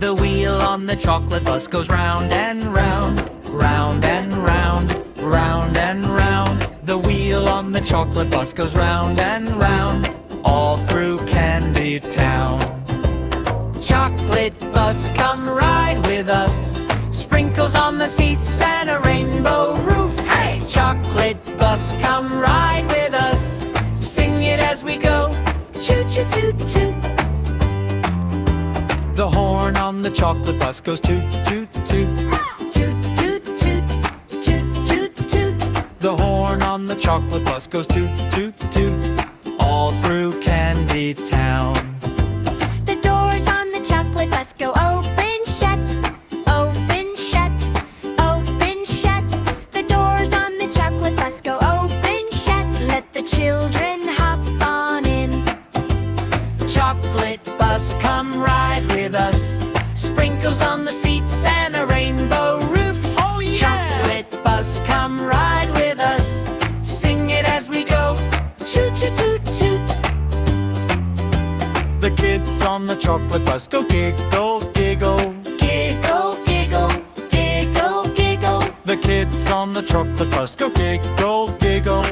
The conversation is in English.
The wheel on the chocolate bus goes round and round, round and round, round and round. The wheel on the chocolate bus goes round and round, all through Candy Town. Chocolate bus, come ride with us. Sprinkles on the seats and a rainbow roof. Hey! Chocolate bus, come ride with us. Sing it as we go. Choo choo toot toot. The horn on the chocolate bus goes toot toot toot. Toot toot toot. Toot toot toot. The horn on the chocolate bus goes toot toot toot, all through Candy Town. The doors on the chocolate bus go open, shut, open, shut, open, shut. The doors on the chocolate bus go open, shut. Let the children hop on in. Chocolate bus, come ride with us. Sprinkles on the seats and a rainbow roof. Oh yeah! Chocolate bus, come ride with us. Sing it as we go. Choo choo toot toot. The kids on the chocolate bus go giggle, giggle, giggle, giggle, giggle, giggle. The kids on the chocolate bus go giggle, giggle.